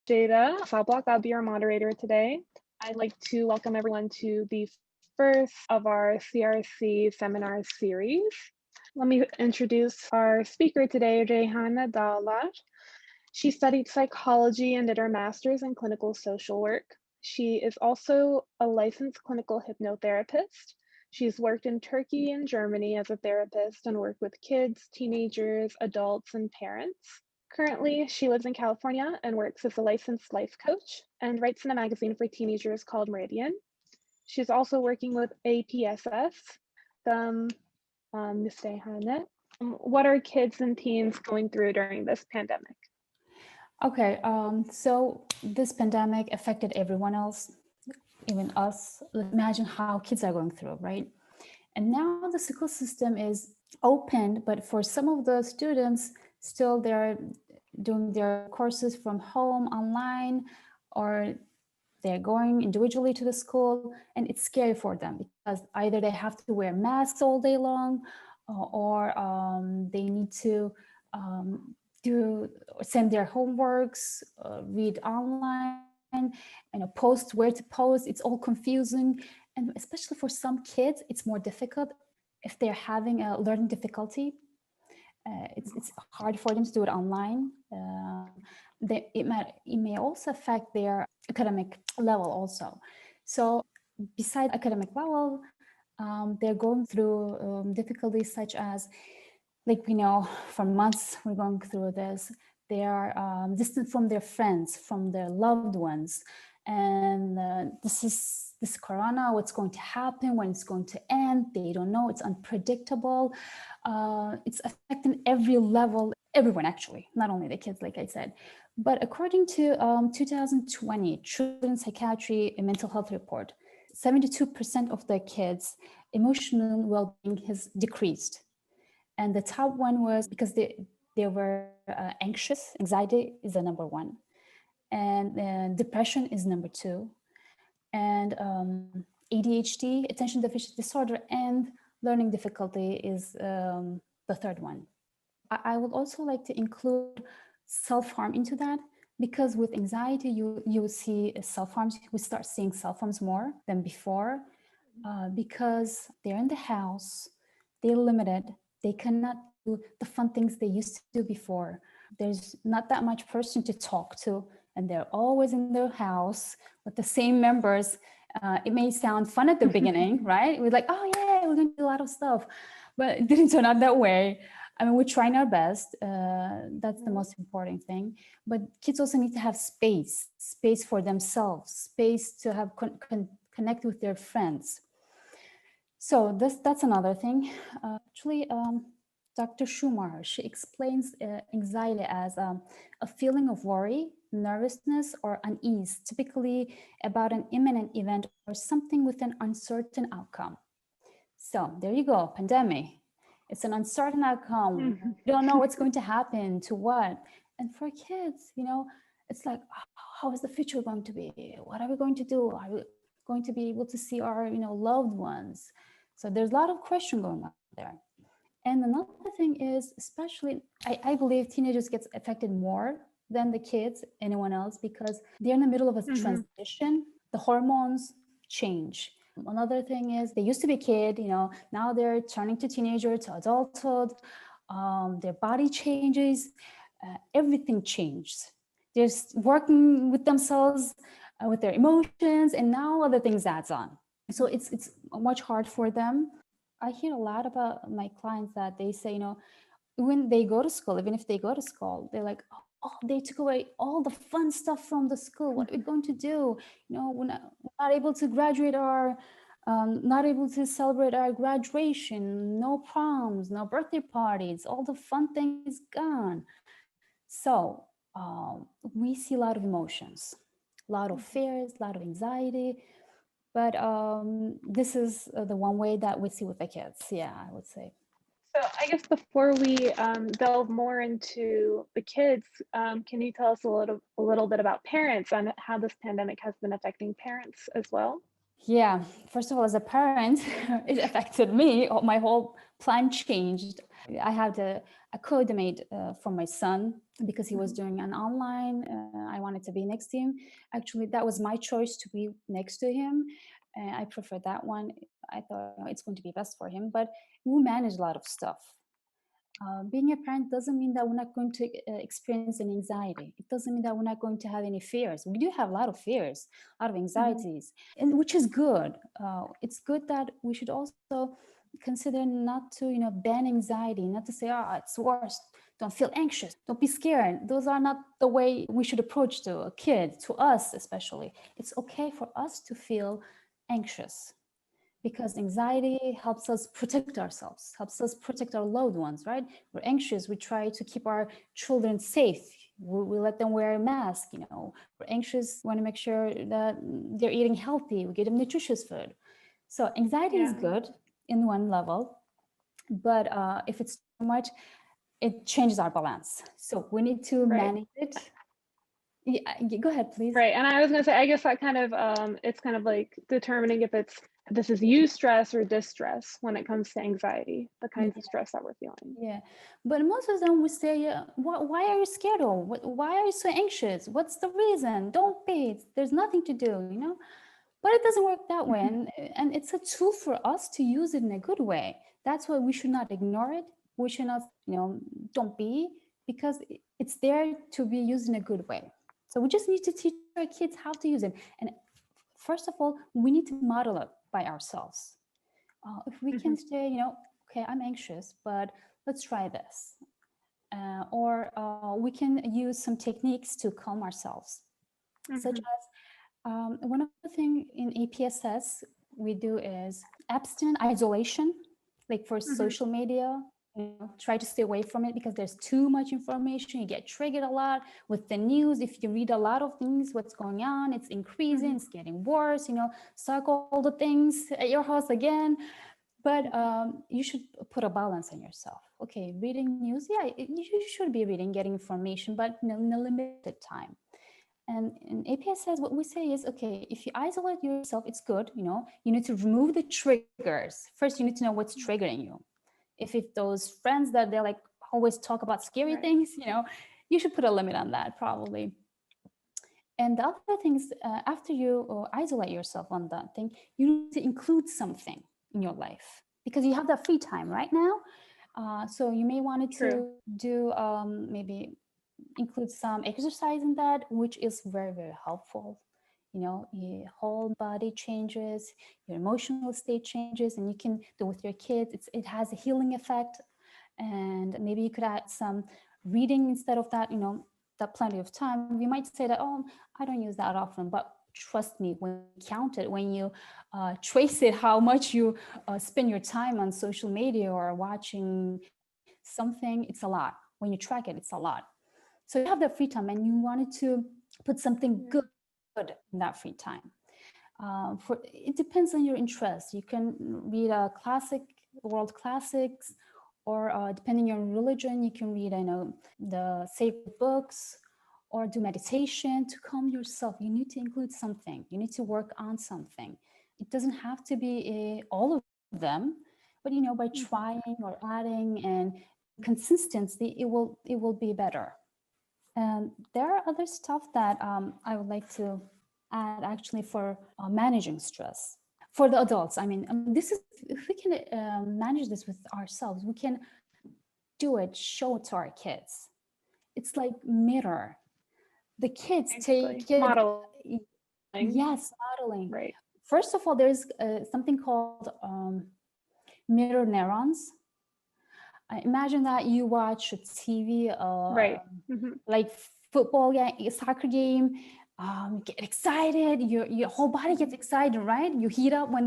Jada Fablock. I'll be your moderator today. I'd like to welcome everyone to the first of our CRC seminar series. Let me introduce our speaker today, Reyhane Daglar. She studied psychology and did her master's in clinical social work. She is also a licensed clinical hypnotherapist. She's worked in Turkey and Germany as a therapist and worked with kids, teenagers, adults, and parents. Currently, she lives in California and works as a licensed life coach and writes in a magazine for teenagers called Meridian. She's also working with APSS, Ms. Reyhane. What are kids and teens going through during this pandemic? Okay, so this pandemic affected everyone else, even us. Imagine how kids are going through, right? And now the school system is open, but for some of the students, still they're doing their courses from home, online, or they're going individually to the school, and it's scary for them because either they have to wear masks all day long, or they need to send their homeworks, read online, post where to post. It's all confusing, and especially for some kids, it's more difficult if they're having a learning difficulty. It's hard for them to do it online. It may also affect their academic level also. So besides academic level, they're going through difficulties such as, like we know for months we're going through this, they are distant from their friends, from their loved ones. And this corona, what's going to happen, when it's going to end, they don't know, it's unpredictable. It's affecting every level, everyone actually, not only the kids, like I said. But according to 2020 Children's Psychiatry and Mental Health Report, 72% of the kids' emotional well-being has decreased. And the top one was because they were anxious. Anxiety is the number one. And depression is number two. And ADHD, attention deficit disorder, and learning difficulty is the third one. I would also like to include self-harm into that, because with anxiety, you see self-harms. We start seeing self-harms more than before because they're in the house, they're limited, they cannot do the fun things they used to do before. There's not that much person to talk to, and they're always in their house with the same members. It may sound fun at the beginning, right? We're like, oh yeah, we're going to do a lot of stuff, but it didn't turn out that way. I mean, we're trying our best. That's the most important thing. But kids also need to have space for themselves, space to have connect with their friends. So that's another thing. Actually, Dr. Schumacher, she explains anxiety as a feeling of worry, nervousness, or unease, typically about an imminent event or something with an uncertain outcome. So there you go, pandemic. It's an uncertain outcome. You don't know what's going to happen to what. And for kids, it's like, how is the future going to be? What are we going to do? Are we going to be able to see our, loved ones? So there's a lot of question going on there. And another thing is, especially, I believe teenagers get affected more than the kids, anyone else, because they're in the middle of a transition. The hormones change. Another thing is, they used to be a kid, now they're turning to teenager, to adulthood. Their body changes, everything changes. They're working with themselves, with their emotions, and now other things adds on. So it's much hard for them. I hear a lot about my clients that they say, when they go to school, even if they go to school, they're like, oh, they took away all the fun stuff from the school. What are we going to do? We're not able to graduate our, not able to celebrate our graduation, no proms, no birthday parties, all the fun things is gone. So we see a lot of emotions, a lot of fears, a lot of anxiety. But this is the one way that we see with the kids. Yeah, I would say. So I guess before we delve more into the kids, can you tell us a little bit about parents and how this pandemic has been affecting parents as well? Yeah, first of all, as a parent, it affected me. My whole plan changed. I had a code made for my son because he was doing an online. I wanted to be next to him. Actually, that was my choice to be next to him. I prefer that one. I thought it's going to be best for him. But we manage a lot of stuff. Being a parent doesn't mean that we're not going to experience an anxiety. It doesn't mean that we're not going to have any fears. We do have a lot of fears, a lot of anxieties, and which is good. It's good that we should also consider not to, ban anxiety, not to say, it's worse. Don't feel anxious. Don't be scared. Those are not the way we should approach to a kid, to us especially. It's okay for us to feel anxious, because anxiety helps us protect ourselves, helps us protect our loved ones, right? We're anxious. We try to keep our children safe. We let them wear a mask, We're anxious, we want to make sure that they're eating healthy. We give them nutritious food. So anxiety is good in one level, but if it's too much, it changes our balance. So we need to manage it. Yeah, go ahead, please. Right. And I was going to say, I guess that kind of, it's kind of like determining if this is eustress or distress when it comes to anxiety, the kinds of stress that we're feeling. Yeah. But most of them would say, why are you scared? Why are you so anxious? What's the reason? Don't be, there's nothing to do, But it doesn't work that way. And it's a tool for us to use it in a good way. That's why we should not ignore it. We should not, don't be, because it's there to be used in a good way. So we just need to teach our kids how to use it. And first of all, we need to model it by ourselves. If we can say, okay, I'm anxious, but let's try this. Or we can use some techniques to calm ourselves, such as one of the things in APSS we do is abstinent isolation, like for social media. Try to stay away from it because there's too much information. You get triggered a lot with the news. If you read a lot of things, what's going on, it's increasing, it's getting worse, suck all the things at your house again. But you should put a balance on yourself. Okay, reading news, you should be reading, getting information, but in a limited time. And in APSS, what we say is, okay, if you isolate yourself, it's good, you need to remove the triggers. First, you need to know what's triggering you. If it's those friends that they're like always talk about scary things, you should put a limit on that probably. And the other thing is, after you isolate yourself on that thing, you need to include something in your life because you have that free time right now. So you may want to do maybe include some exercise in that, which is very, very helpful. Your whole body changes, your emotional state changes, and you can do with your kids. It has a healing effect. And maybe you could add some reading instead of that, that plenty of time. You might say that, I don't use that often, but trust me, when you count it, when you trace it, how much you spend your time on social media or watching something, it's a lot. When you track it, it's a lot. So you have that free time and you wanted to put something good in that free time. It depends on your interest. You can read a world classics, or depending on religion, you can read, the sacred books, or do meditation to calm yourself. You need to include something. You need to work on something. It doesn't have to be all of them, but by trying or adding and consistency, it will be better. And there are other stuff that I would like to add actually for managing stress. For the adults, this is, if we can manage this with ourselves, we can do it, show it to our kids. It's like mirror. The kids take it. Modeling. Yes, modeling. Right. First of all, there's something called mirror neurons. Imagine that you watch a TV, like football game, soccer game, get excited, your whole body gets excited, right? You heat up when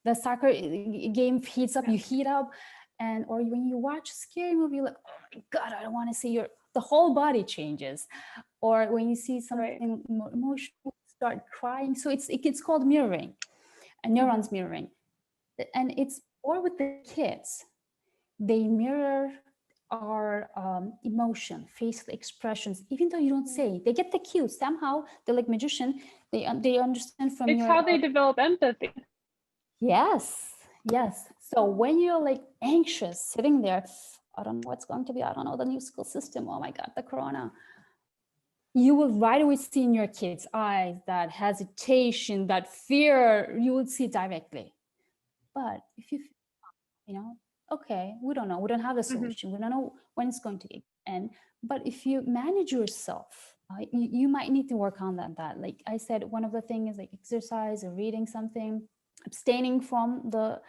the soccer game heats up, you heat up. Or when you watch a scary movie, you're like, oh my God, I don't want to see the whole body changes. Or when you see something more emotional, start crying. So it's called mirroring, and neurons mirroring. And it's more with the kids. They mirror our emotion, facial expressions, even though you don't say. They get the cues somehow. They're like magician. They understand from it's how they develop empathy. Yes. So when you're like anxious, sitting there, I don't know what's going to be, I don't know, the new school system, oh my God, the corona. You will right away see in your kids' eyes that hesitation, that fear, you will see directly. But if okay, we don't know, we don't have the solution, we don't know when it's going to end. But if you manage yourself, you might need to work on that. Like I said, one of the things is like exercise or reading something, abstaining from the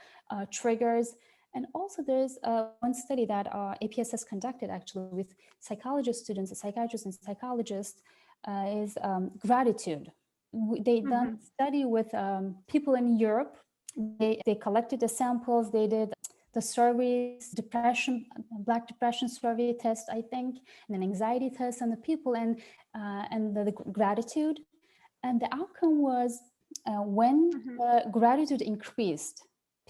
triggers. And also there's one study that APS has conducted actually with psychologist students, psychiatrists and psychologists, is gratitude. They done a study with people in Europe. They collected the samples, they did the surveys, Black depression survey test, I think, and an anxiety test on the people, and the gratitude. And the outcome was when the gratitude increased,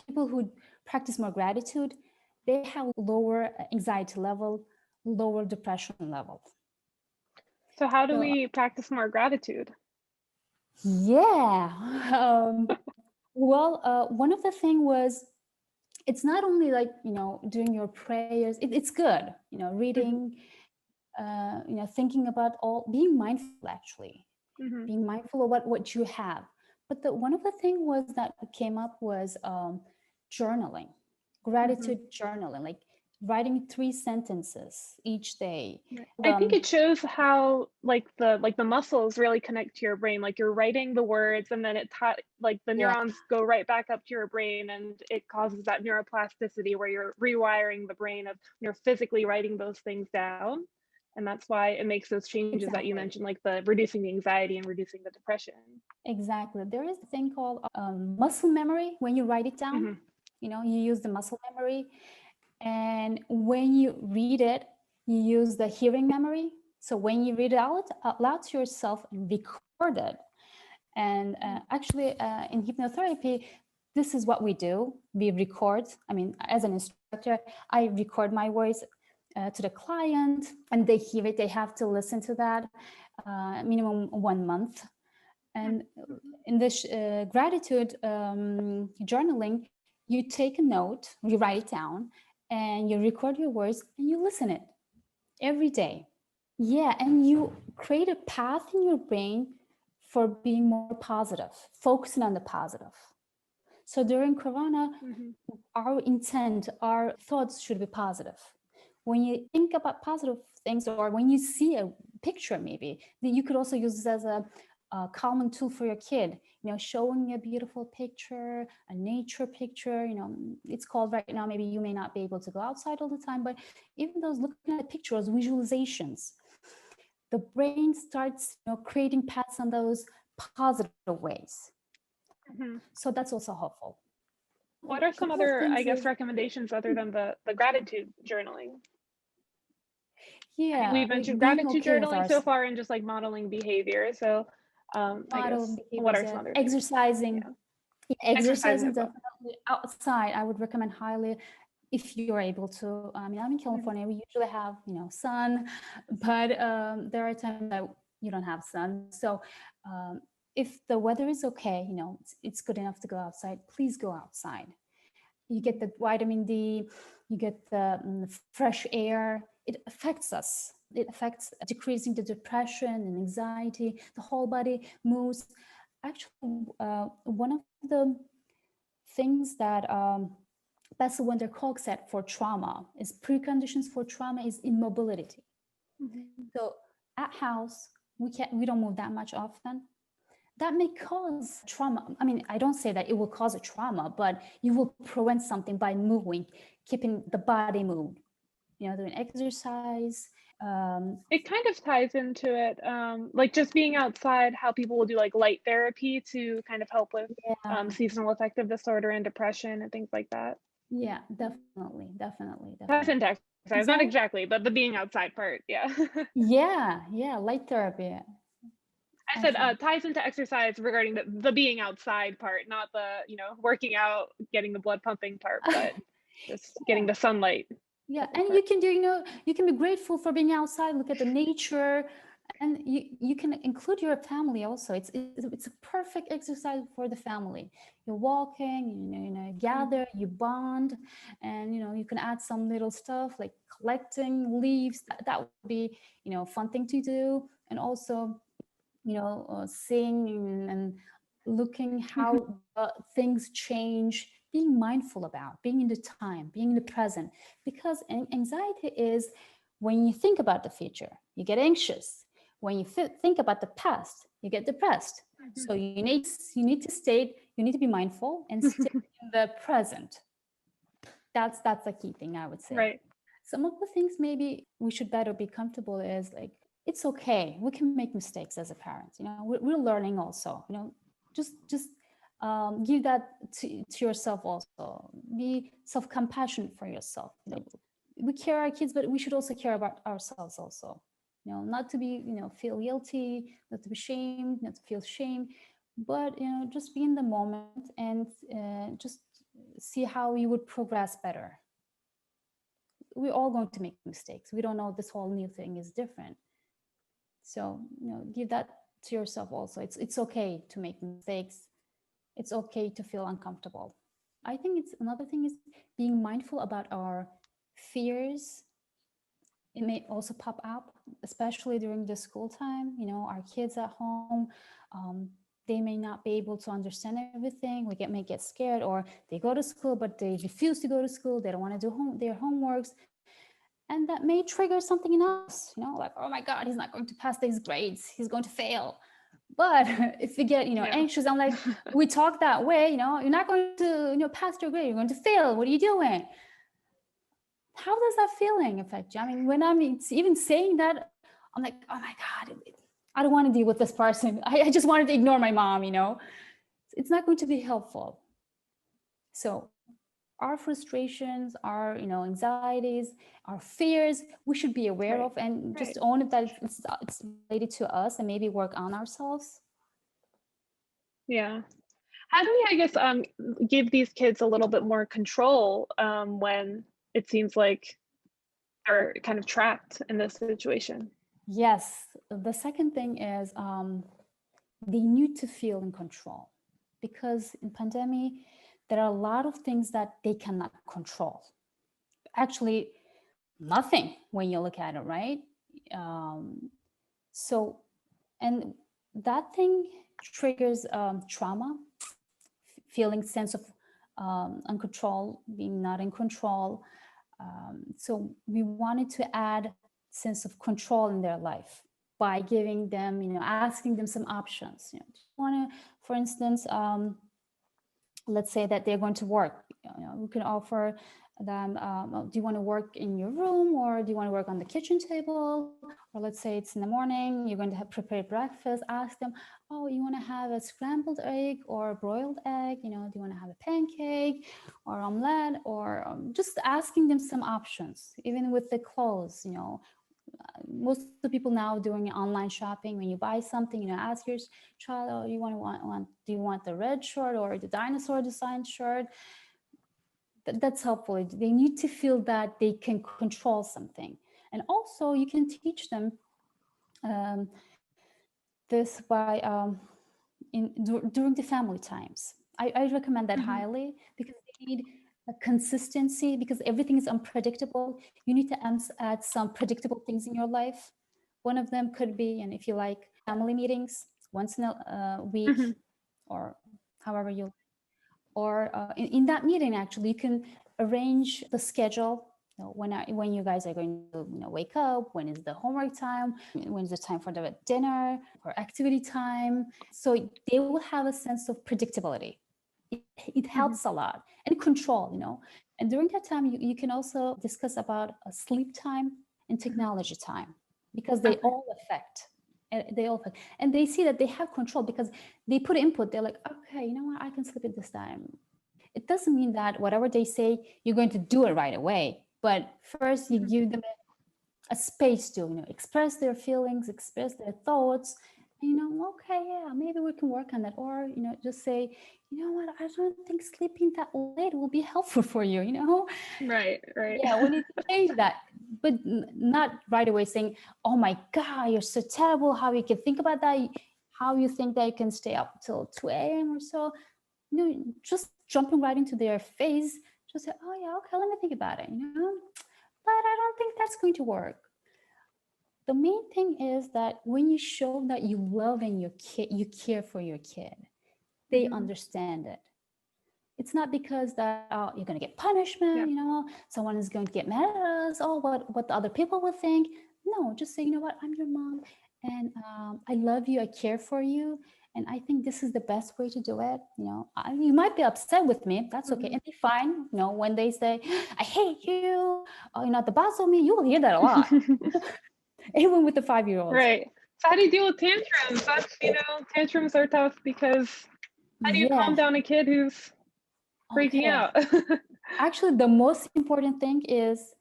people who practice more gratitude, they have lower anxiety level, lower depression level. So how do we practice more gratitude? Yeah. Well, one of the things was, it's not only like, doing your prayers, it's good, reading, thinking about being mindful, actually, being mindful about what you have. But one of the things was that came up was journaling, gratitude journaling, like writing 3 sentences each day. I think it shows how like the muscles really connect to your brain. Like you're writing the words and then like the neurons go right back up to your brain, and it causes that neuroplasticity where you're rewiring the brain of you're physically writing those things down. And that's why it makes those changes that you mentioned, like the reducing the anxiety and reducing the depression. Exactly. There is a thing called muscle memory. When you write it down, you use the muscle memory. And when you read it, you use the hearing memory. So when you read it out loud to yourself and record it. And actually in hypnotherapy, this is what we do. We record. I mean, as an instructor, I record my voice to the client, and they hear it. They have to listen to that minimum 1 month. And in this gratitude journaling, you take a note, you write it down, and you record your words, and you listen it every day. Yeah, and you create a path in your brain for being more positive, focusing on the positive. So during Corona, our intent, our thoughts should be positive. When you think about positive things, or when you see a picture, maybe you could also use this as a calming tool for your kid, showing a beautiful picture, a nature picture, it's called right now, maybe you may not be able to go outside all the time, but even those looking at pictures, visualizations, the brain starts creating paths on those positive ways. So that's also helpful. What are some other, I guess, recommendations other than the gratitude journaling? Yeah, we've mentioned gratitude journaling so far, and just like modeling behavior. So I guess what are some other things? Exercising definitely outside. I would recommend highly, if you're able to. I mean, I'm in California. We usually have sun, but there are times that you don't have sun. So if the weather is okay, it's good enough to go outside, please go outside. You get the vitamin D, you get the fresh air. It affects us. It affects decreasing the depression and anxiety. The whole body moves. Actually, one of the things that Bessel van der Kolk said for trauma is preconditions for trauma is immobility. So at house, we don't move that much often. That may cause trauma. I mean, I don't say that it will cause a trauma, but you will prevent something by moving, keeping the body moved, doing exercise. It kind of ties into it, like just being outside, how people will do like light therapy to kind of help with seasonal affective disorder and depression and things like that. Yeah, definitely. Ties into exercise, not exactly, but the being outside part, yeah. Yeah, light therapy. I said ties into exercise regarding the being outside part, not the working out, getting the blood pumping part, but just getting the sunlight. Yeah, and you can do, you can be grateful for being outside, look at the nature, And you can include your family also. It's a perfect exercise for the family. You're walking, gather, you bond, and you can add some little stuff like collecting leaves. That would be fun thing to do. And also seeing and looking how things change, being mindful about, being in the time, being in the present. Because anxiety is when you think about the future, you get anxious. When you think about the past, you get depressed. So you need to be mindful and stay in the present. That's a key thing, I would say. Right. Some of the things maybe we should better be comfortable is like, it's okay. We can make mistakes as a parent. We're learning also. Just give that to yourself also. Be self-compassionate for yourself. We care our kids, but we should also care about ourselves also. Not to be feel guilty, not to be shamed, not to feel shame, but just be in the moment and just see how you would progress better. We're all going to make mistakes. We don't know this whole new thing is different. So, give that to yourself also. It's okay to make mistakes. It's okay to feel uncomfortable. I think it's another thing is being mindful about our fears. It may also pop up, especially during the school time. Our kids at home, they may not be able to understand everything. May get scared, or they go to school, but they refuse to go to school. They don't want to do their homeworks. And that may trigger something in us, like, oh my God, he's not going to pass these grades. He's going to fail. But if we get, anxious, I'm like, we talk that way, you're not going to, pass your grade. You're going to fail. What are you doing? How does that feeling affect you? I mean, when I'm even saying that, I'm like, oh my God, I don't want to deal with this person. I just wanted to ignore my mom, It's not going to be helpful. So our frustrations, our anxieties, our fears, we should be aware of and just own it that it's related to us and maybe work on ourselves. Yeah. How do we, I guess, give these kids a little bit more control when it seems like they're kind of trapped in this situation? Yes. The second thing is they need to feel in control, because in pandemic, there are a lot of things that they cannot control. Actually, nothing when you look at it, right? So, and that thing triggers trauma, feeling sense of uncontrol, being not in control. So we wanted to add sense of control in their life by giving them, asking them some options. Do you want to, for instance, let's say that they're going to work. We can offer them, do you want to work in your room, or do you want to work on the kitchen table? Or let's say it's in the morning, you're going to have prepared breakfast. Ask them, oh, you want to have a scrambled egg or a broiled egg? Do you want to have a pancake or omelette? Or just asking them some options, even with the clothes. Most of the people now doing online shopping, when you buy something, ask your child, oh, do you want the red shirt or the dinosaur design shirt? That's helpful. They need to feel that they can control something. And also you can teach them this by during the family times. I recommend that highly, because they need a consistency, because everything is unpredictable. You need to add some predictable things in your life. One of them could be, and if you like, family meetings once in a week, or however you, or in that meeting, actually, you can arrange the schedule. When you guys are going to wake up, when is the homework time, when is the time for the dinner or activity time, so they will have a sense of predictability. It helps a lot, and control. And during that time, you can also discuss about sleep time and technology time, because they all affect. And they see that they have control because they put input. They're like, okay, you know what, I can sleep at this time. It doesn't mean that whatever they say, you're going to do it right away. But first, you give them a space to express their feelings, express their thoughts. And, okay, yeah, maybe we can work on that. Or just say, you know what, I don't think sleeping that late will be helpful for you. Right. Yeah, we need to change that. not right away saying, oh my God, you're so terrible. How you can think about that? How you think that you can stay up till 2 a.m. or so? Just jumping right into their face, just say, oh yeah, okay, let me think about it, but I don't think that's going to work. The main thing is that when you show that you love and you care for your kid, they understand it. It's not because that you're going to get punishment, someone is going to get mad at us, what the other people will think. No, just say, you know what, I'm your mom, and I love you, I care for you, and I think this is the best way to do it. You might be upset with me, that's okay, and be fine. When they say, I hate you, you're not the boss of me, you will hear that a lot. Even with the 5-year-olds. Right. So how do you deal with tantrums? That's, tantrums are tough because how do you calm down a kid who's freaking out? Actually, the most important thing is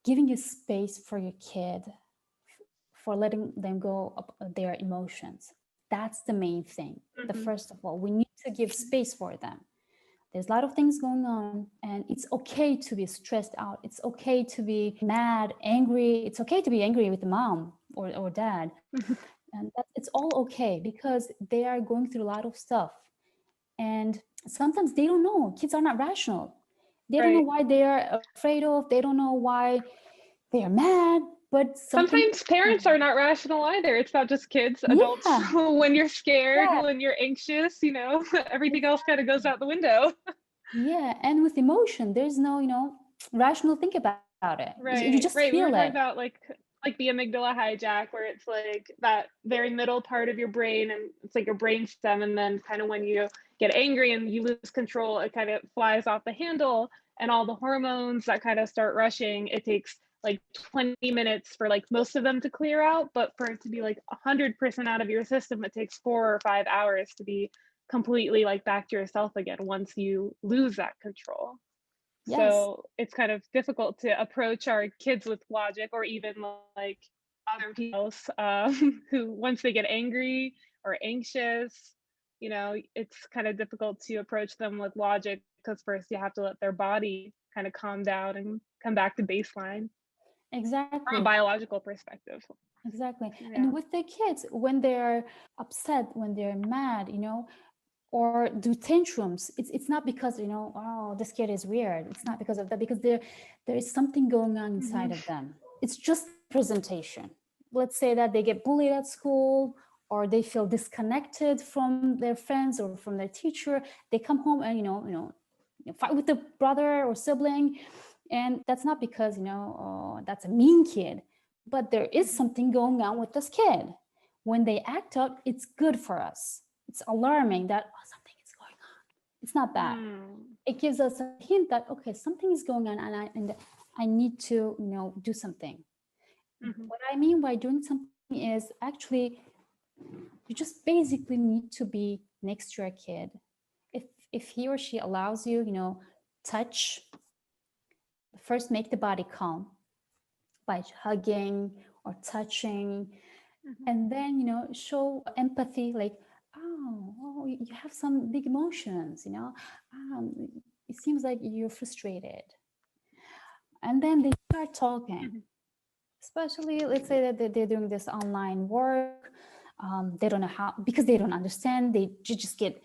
giving you space for your kid, for letting them go of their emotions. That's the main thing. The first of all, we need to give space for them. There's a lot of things going on, and it's okay to be stressed out. It's okay to be mad, angry. It's okay to be angry with mom or dad. And it's all okay because they are going through a lot of stuff. And sometimes they don't know. Kids are not rational. They don't know why they are afraid of. They don't know why they are mad. But sometimes parents are not rational either. It's not just kids, adults. When you're scared, when you're anxious, everything else kind of goes out the window. Yeah, and with emotion, there's no, rational think about it. Right. You just feel we were talking it. about like the amygdala hijack, where it's like that very middle part of your brain, and it's like your brain stem, and then kind of when you get angry and you lose control, it kind of flies off the handle, and all the hormones that kind of start rushing. It takes like 20 minutes for like most of them to clear out, but for it to be like 100% out of your system, it takes 4 or 5 hours to be completely like back to yourself again once you lose that control. Yes. So it's kind of difficult to approach our kids with logic, or even like other people who once they get angry or anxious, it's kind of difficult to approach them with logic, because first you have to let their body kind of calm down and come back to baseline. Exactly. From a biological perspective. Exactly. Yeah. And with the kids, when they're upset, when they're mad, or do tantrums, it's not because, oh, this kid is weird. It's not because of that, because there is something going on inside of them. It's just presentation. Let's say that they get bullied at school, or they feel disconnected from their friends or from their teacher. They come home and, fight with the brother or sibling. And that's not because, that's a mean kid, but there is something going on with this kid. When they act out, it's good for us. It's alarming that something is going on. It's not bad. It gives us a hint that, okay, something is going on, and I need to, do something. What I mean by doing something is actually, you just basically need to be next to your kid. If he or she allows you, touch. First, make the body calm by hugging or touching, and then show empathy, like, oh, you have some big emotions, it seems like you're frustrated, and then they start talking. Especially, let's say that they're doing this online work, they don't know how, because they don't understand, they just get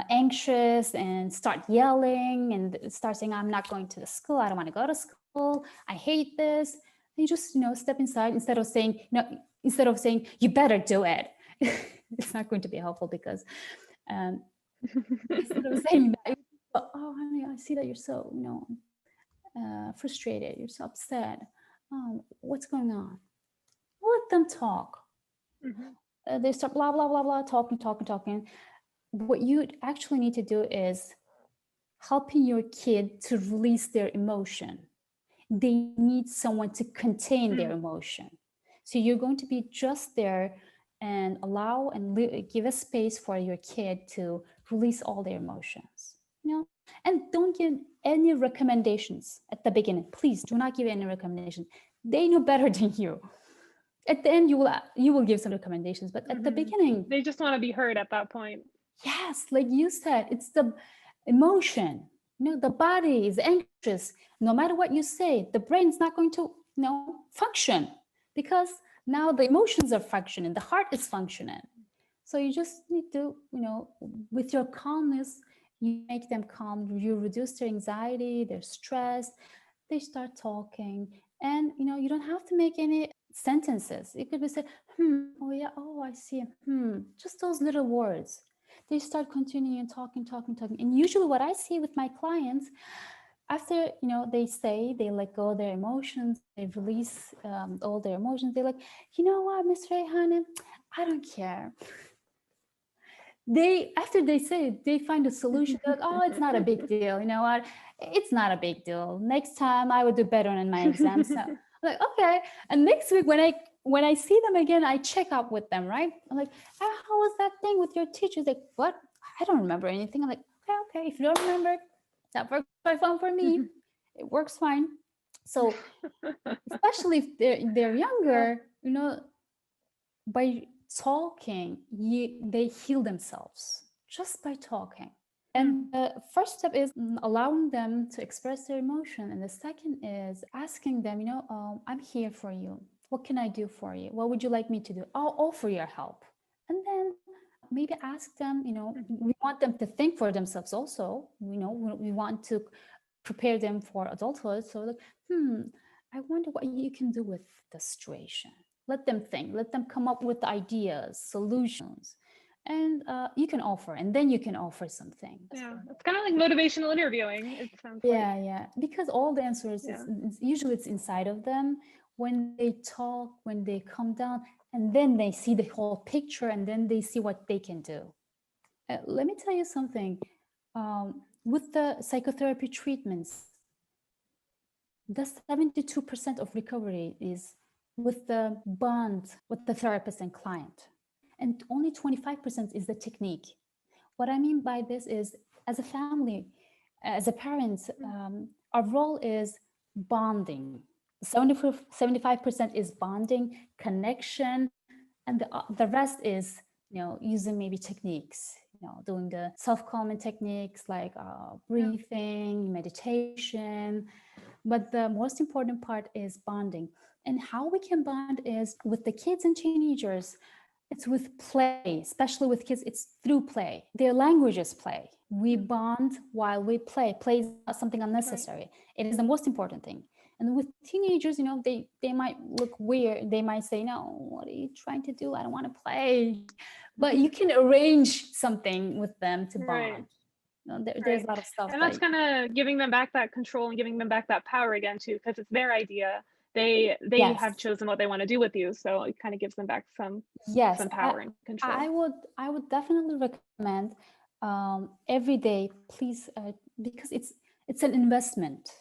anxious and start yelling and start saying, I'm not going to the school, I don't want to go to school, I hate this. You just step inside, instead of saying you better do it. It's not going to be helpful, because instead of saying that, oh honey, I see that you're so frustrated, you're so upset, what's going on? Let them talk. They start blah blah blah blah, talking. What you actually need to do is helping your kid to release their emotion. They need someone to contain their emotion. So you're going to be just there and allow and give a space for your kid to release all their emotions. And don't give any recommendations at the beginning. Please do not give any recommendations. They know better than you. At the end, you will give some recommendations, but at the beginning, they just want to be heard at that point. Yes, like you said, it's the emotion. The body is anxious. No matter what you say, the brain's not going to, function, because now the emotions are functioning, the heart is functioning. So you just need to, with your calmness, you make them calm, you reduce their anxiety, their stress, they start talking. And, you don't have to make any sentences. It could be said, oh yeah, oh, I see, just those little words. They start continuing talking. And usually what I see with my clients, after, they let go of their emotions, they release all their emotions, they're like, you know what, Miss Reyhane, I don't care. After they say it, they find a solution. They're like, oh, it's not a big deal. You know what? It's not a big deal. Next time I will do better in my exam. So I'm like, okay. And next week when I see them again, I check up with them, right? I'm like, how was that thing with your teachers? Like, what? I don't remember anything. I'm like, okay. If you don't remember, that works fine for me. It works fine. So especially if they're younger, by talking, they heal themselves just by talking. And the first step is allowing them to express their emotion. And the second is asking them, I'm here for you. What can I do for you? What would you like me to do? I'll offer your help. And then maybe ask them, we want them to think for themselves also. We want to prepare them for adulthood. So like, I wonder what you can do with the situation. Let them think, let them come up with ideas, solutions, and you can offer, and then you can offer something. Yeah, it's kind of like motivational interviewing, it sounds like. Yeah, because all the answers, usually it's inside of them. When they talk, when they come down, and then they see the whole picture, and then they see what they can do. Let me tell you something. With the psychotherapy treatments, the 72% of recovery is with the bond with the therapist and client. And only 25% is the technique. What I mean by this is, as a family, as a parent, our role is bonding. 75% is bonding, connection, and the rest is, using maybe techniques, doing the self-calming techniques like breathing, meditation. But the most important part is bonding. And how we can bond is with the kids and teenagers. It's with play, especially with kids, it's through play. Their language is play. We bond while we play. Play is not something unnecessary. It is the most important thing. And with teenagers, they might look weird. They might say, no, what are you trying to do? I don't want to play. But you can arrange something with them to bond. There's a lot of stuff. And that's kind of giving them back that control and giving them back that power again, too, because it's their idea. They have chosen what they want to do with you. So it kind of gives them back some power and control. I would definitely recommend every day, please, because it's an investment.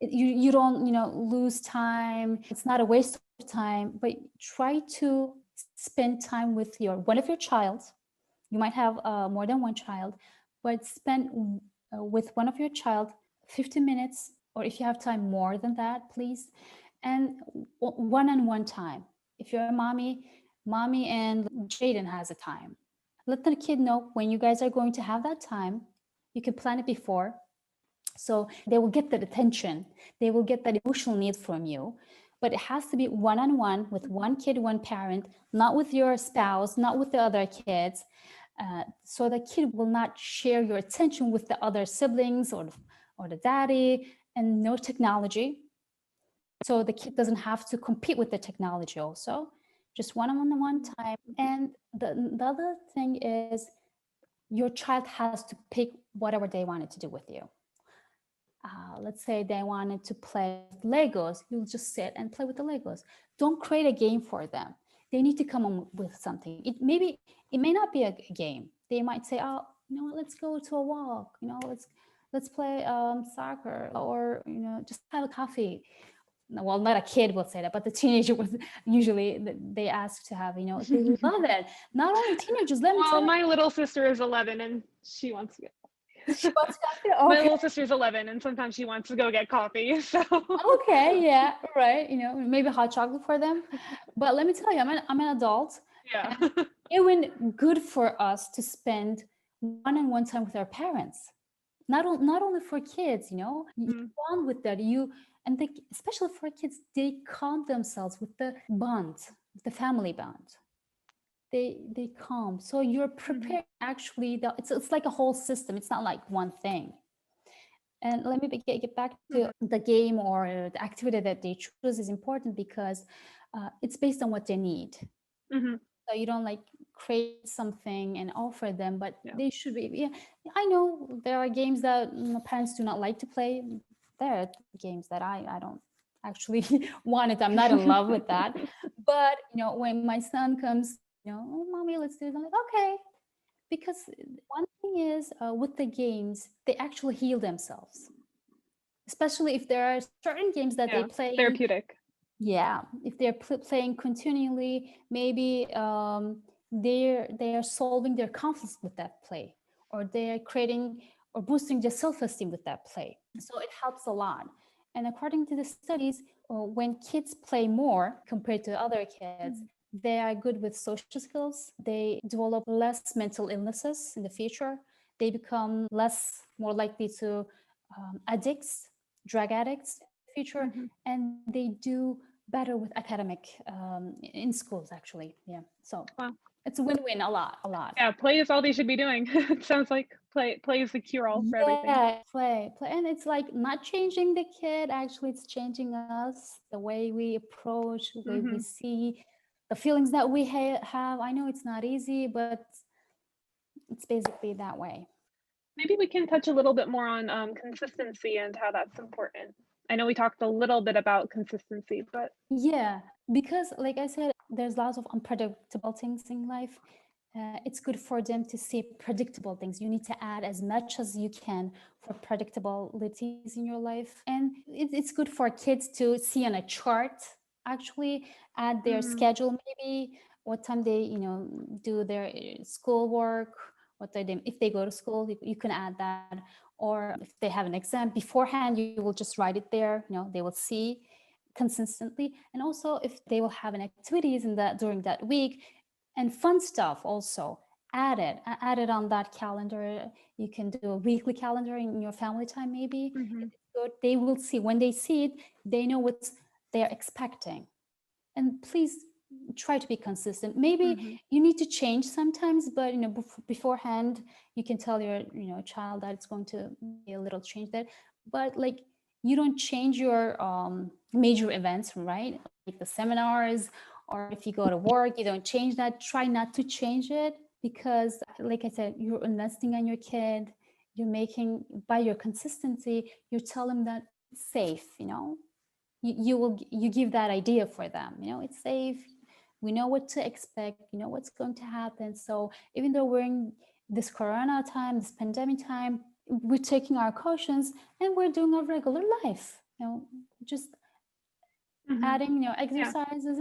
You don't lose time. It's not a waste of time, but try to spend time with one of your child. You might have more than one child, but spend with one of your child 15 minutes, or if you have time more than that, please. And one-on-one time. If you're a mommy and Jaden has a time. Let the kid know when you guys are going to have that time. You can plan it before. So they will get that attention. They will get that emotional need from you. But it has to be one-on-one with one kid, one parent, not with your spouse, not with the other kids. So the kid will not share your attention with the other siblings or the daddy, and no technology. So the kid doesn't have to compete with the technology also, just one-on-one time. And the other thing is your child has to pick whatever they wanted to do with you. Let's say they wanted to play with Legos. You'll just sit and play with the Legos. Don't create a game for them. They need to come up with something. It may not be a game. They might say, oh, let's go to a walk. Let's play soccer, or just have a coffee. Well, not a kid will say that, but the teenager would usually, they ask to have, they love it. Not only teenagers, let me tell you. My little sister is 11 and she wants to get Okay. My little sister's 11 and sometimes she wants to go get coffee. So okay, yeah, right. Maybe hot chocolate for them. But let me tell you, I'm an adult. Yeah. It went good for us to spend one-on-one time with our parents. not only for kids, you know, you Mhm. bond with that, and they, especially for kids, they calm themselves with the bond, with the family bond. They calm. So you're Mhm. preparing actually it's like a whole system. It's not like one thing. And let me get back to Mhm. the game or the activity that they choose is important because it's based on what they need. Mhm. So you don't like create something and offer them, but Yeah. they should be. Yeah, I know there are games that parents do not like to play. There are games that I don't actually want it. I'm not in love with that. But you know, when my son comes, you know, oh, mommy, let's do it. I'm like, okay, because one thing is with the games, they actually heal themselves, especially if there are certain games that they Yeah. play. Therapeutic. Yeah, if they're playing continually, maybe they are solving their conflicts with that play, or they're creating or boosting their self-esteem with that play. So it helps a lot. And according to the studies, when kids play more compared to other kids, Mhm. they are good with social skills. They develop less mental illnesses in the future. They become more likely to addicts, drug addicts in the future, Mhm. and they do better with academic in schools actually. Yeah, so Wow. it's a win-win, a lot. Yeah, play is all they should be doing. It sounds like play is the cure all for everything. Yeah, play, and it's like not changing the kid. Actually, it's changing us, the way we approach, the way we Mhm. see, the feelings that we have. I know it's not easy, but it's basically that way. Maybe we can touch a little bit more on consistency and how that's important. I know we talked a little bit about consistency, but Yeah, because like I said, there's lots of unpredictable things in life. It's good for them to see predictable things. You need to add as much as you can for predictabilities in your life. And it's good for kids to see on a chart, actually add their mm, schedule, maybe what time they, you know, do their schoolwork, what they, if they go to school, you can add that. Or if they have an exam beforehand, you will just write it there, you know, they will see consistently. And also if they will have an activities in that during that week and fun stuff also add it on that calendar. You can do a weekly calendar in your family time, maybe. If mhm, it's good, they will see, when they see it, they know what they're expecting. And please try to be consistent. mhm, Maybe you need to change sometimes, but you know, beforehand you can tell your, you know, child that it's going to be a little change there. But like, you don't change your major events, right? Like the seminars, or if you go to work, you don't change that. Try not to change it, because like I said, you're investing on your kid. You're making, by your consistency, you're telling them that it's safe, you know. You give that idea for them, you know, it's safe. We know what to expect, you know what's going to happen. So even though we're in this corona time, this pandemic time, we're taking our cautions and we're doing our regular life, you know, just mhm. adding, you know, Yeah. exercises.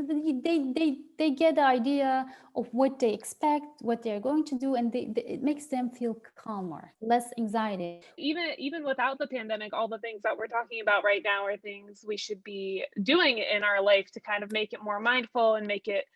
They get the idea of what they expect, what they're going to do, and it makes them feel calmer, less anxiety. Even without the pandemic, all the things that we're talking about right now are things we should be doing in our life to kind of make it more mindful and make it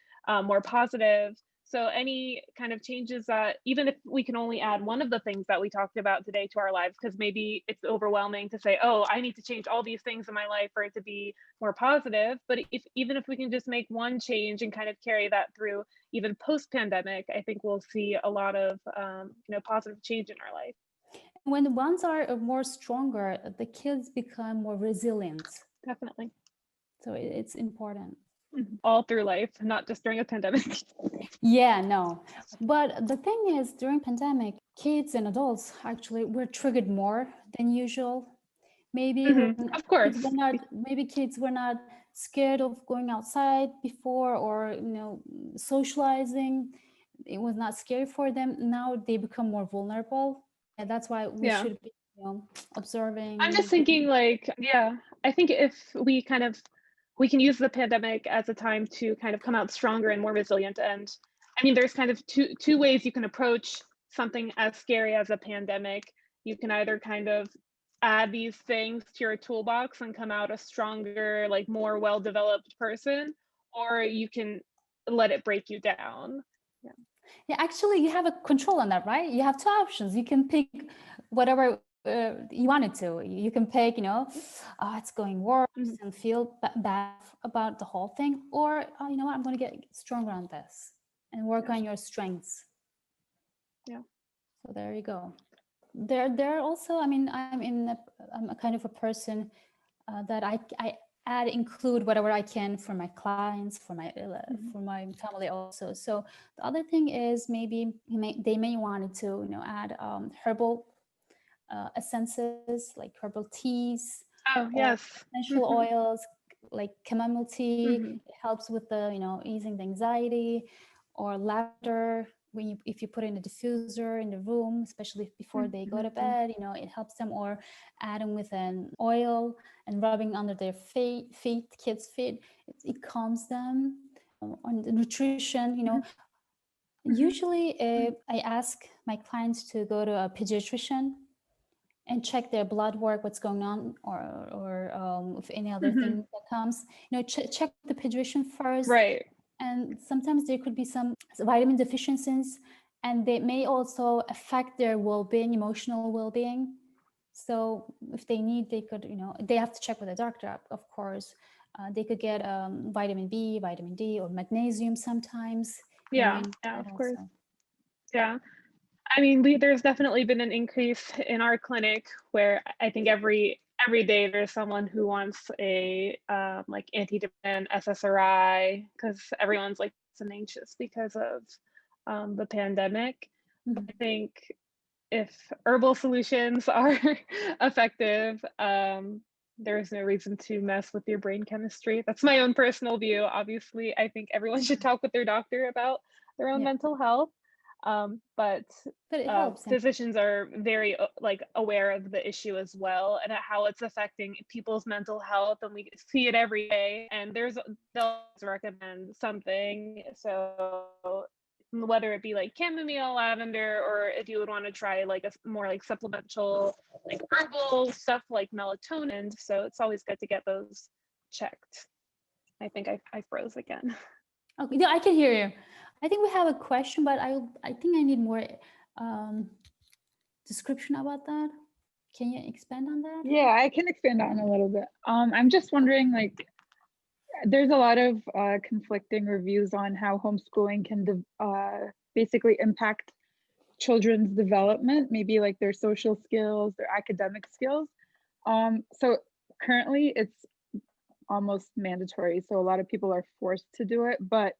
more positive. So any kind of changes that, even if we can only add one of the things that we talked about today to our lives, because maybe it's overwhelming to say, oh, I need to change all these things in my life for it to be more positive. But if even if we can just make one change and kind of carry that through even post pandemic, I think we'll see a lot of positive change in our life. When the bonds are more stronger, the kids become more resilient. Definitely. So it's important. Mhm. All through life, not just during a pandemic. Yeah, no. But the thing is, during pandemic, kids and adults actually were triggered more than usual. Maybe Mhm. when Of kids course. were not, maybe kids were not scared of going outside before, or you know, socializing. It was not scary for them. Now they become more vulnerable, and that's why we Yeah. should be, you know, I'm just observing. thinking like, yeah, I think if we can use the pandemic as a time to kind of come out stronger and more resilient. And I mean, there's kind of two ways you can approach something as scary as a pandemic. You can either kind of add these things to your toolbox and come out a stronger, like more well-developed person, or you can let it break you down. Yeah. Yeah, actually, you have a control on that, right? You have two options. You can pick whatever you wanted to. You can pick, it's going worse Mhm. and feel bad about the whole thing, or you know what, I'm going to get stronger on this and work Yeah. on your strengths. Yeah. So there you go. There also, I mean, I'm a kind of a person that I add include whatever I can for my clients, Mhm. for my family also. So the other thing is maybe they may want to add herbal essences like herbal teas Oh, or yes. essential Mhm. oils like chamomile tea. Mhm. It helps with the easing the anxiety, or lavender. If you put in a diffuser in the room, especially before they go to Mhm. bed, it helps them. Or adding with an oil and rubbing under their kids' feet, it calms them. On the nutrition, Mhm. Mhm. usually I ask my clients to go to a pediatrician and check their blood work, what's going on, or if any other Mhm. thing that comes. Check the pediatrician first, Right. and sometimes there could be some vitamin deficiencies, and they may also affect their well-being, emotional well-being. So if they need, they could, they have to check with a doctor, of course. They could get vitamin B, vitamin D, or magnesium sometimes, Yeah. knowing Yeah, that of course. also. Yeah. I mean, there's definitely been an increase in our clinic where I think every day there's someone who wants a like antidepressant, SSRI, because everyone's like so anxious because of the pandemic. Mhm. I think if herbal solutions are effective, there's no reason to mess with your brain chemistry. That's my own personal view. Obviously, I think everyone should talk with their doctor about their own Yeah, mental health. But but it helps. Yeah. physicians are very like aware of the issue as well and how it's affecting people's mental health, and we see it every day. And they'll always recommend something. So whether it be like chamomile, lavender, or if you would want to try like a more like supplemental, like herbal stuff like melatonin. So it's always good to get those checked. I think I froze again. Okay, yeah, I can hear you. I think we have a question, but I think I need more um, description about that. Can you expand on that? Yeah, I can expand on a little bit. I'm just wondering, like, there's a lot of conflicting reviews on how homeschooling can basically impact children's development, maybe like their social skills, their academic skills. So currently it's almost mandatory, so a lot of people are forced to do it. But,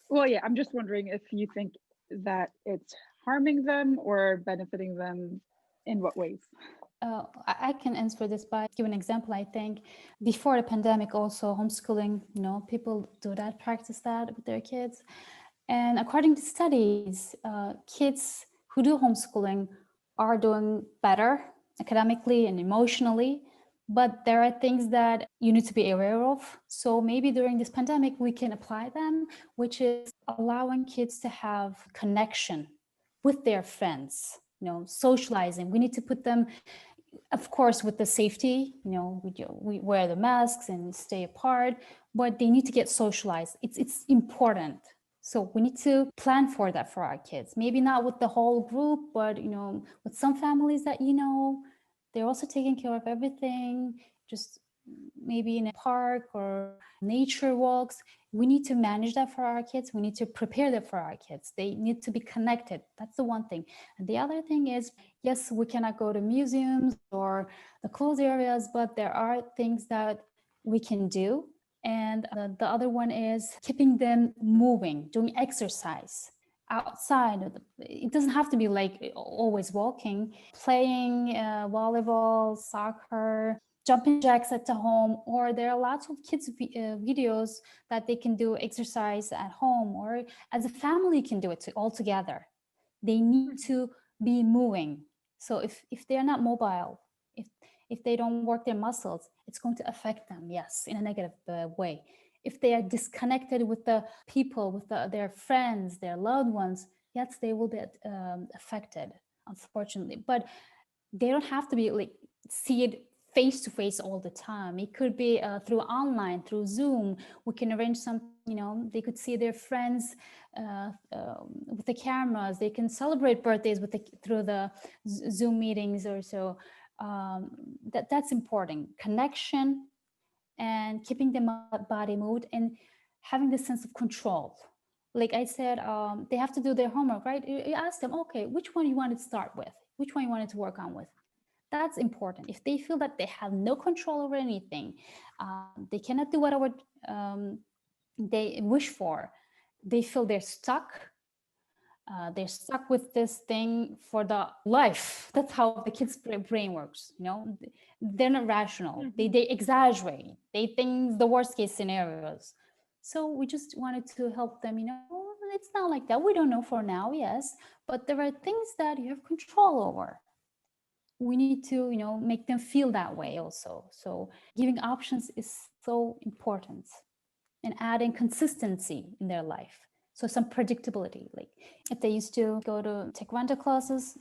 well, yeah, I'm just wondering if you think that it's harming them or benefiting them, in what ways? I can answer this by give an example. I think before the pandemic, also homeschooling, people do that, practice that with their kids. And according to studies, kids who do homeschooling are doing better academically and emotionally. But there are things that you need to be aware of. So maybe during this pandemic, we can apply them, which is allowing kids to have connection with their friends, socializing. We need to put them, of course, with the safety, we wear the masks and stay apart, but they need to get socialized. It's important. So we need to plan for that for our kids. Maybe not with the whole group, but with some families that they're also taking care of everything, just maybe in a park or nature walks. We need to manage that for our kids. We need to prepare that for our kids. They need to be connected. That's the one thing. And the other thing is, yes, we cannot go to museums or the closed areas, but there are things that we can do. And the other one is keeping them moving, doing exercise outside. It doesn't have to be like always walking, playing volleyball, soccer, jumping jacks at the home, or there are lots of kids videos that they can do exercise at home, or as a family can do it all together. They need to be moving. So if they're not mobile, if they don't work their muscles, it's going to affect them, yes, in a negative way. If they are disconnected with the people, with their friends, their loved ones, yes, they will be affected, unfortunately. But they don't have to be like see it face to face all the time. It could be through online, through Zoom. We can arrange something, they could see their friends with the cameras. They can celebrate birthdays through the Zoom meetings or so. That's important. Connection and keeping the body mood and having the sense of control. Like I said, they have to do their homework, right? You ask them, okay, which one you wanted to start with? Which one you wanted to work on with? That's important. If they feel that they have no control over anything, they cannot do whatever they wish for, they feel they're stuck with this thing for the life. That's how the kids' brain works. They're not rational. They exaggerate. They think the worst case scenarios. So we just wanted to help them. It's not like that. We don't know for now, yes, but there are things that you have control over. We need to, make them feel that way also. So giving options is so important, and adding consistency in their life. So some predictability, like if they used to go to taekwondo classes,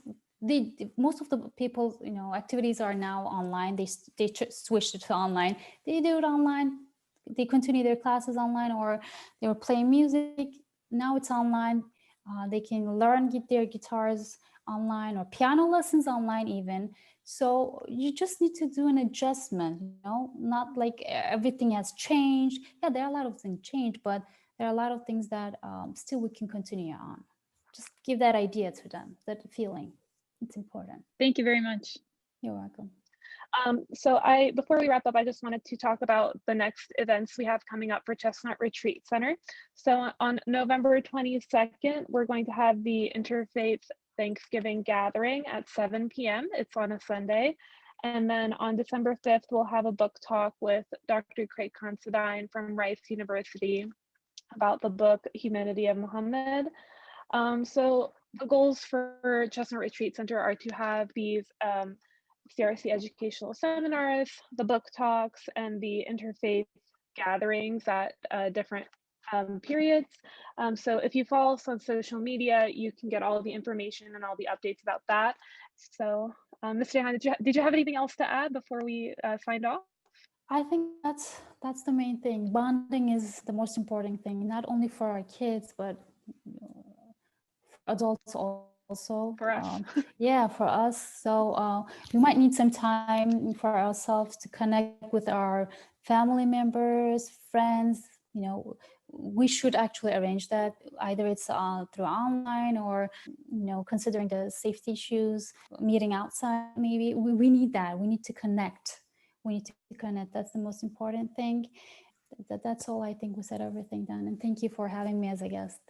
most of the people's activities are now online. They switched it to online. They do it online. They continue their classes online, or they were playing music. Now it's online. They can learn their guitars online, or piano lessons online even. So you just need to do an adjustment, not like everything has changed. Yeah, there are a lot of things changed, but there are a lot of things that still we can continue on. Just give that idea to them, that feeling. It's important. Thank you very much. You're welcome. So before we wrap up, I just wanted to talk about the next events we have coming up for Chestnut Retreat Center. So on November 22nd, we're going to have the Interfaith Thanksgiving Gathering at 7 p.m. It's on a Sunday. And then on December 5th, we'll have a book talk with Dr. Craig Considine from Rice University about the book Humanity of Muhammad. So the goals for Chestnut Retreat Center are to have these CRC educational seminars, the book talks, and the interfaith gatherings at different periods. So if you follow us on social media, you can get all the information and all the updates about that. So Ms. Reyhane, did you have anything else to add before we signed off? I think that's the main thing. Bonding is the most important thing, not only for our kids, but for adults also. For us. Yeah, for us. So we might need some time for ourselves to connect with our family members, friends. We should actually arrange that. Either it's through online, or considering the safety issues, meeting outside. Maybe we need that. We need to connect. We need to connect. That's the most important thing. That's all. I think we said everything done. And thank you for having me as a guest.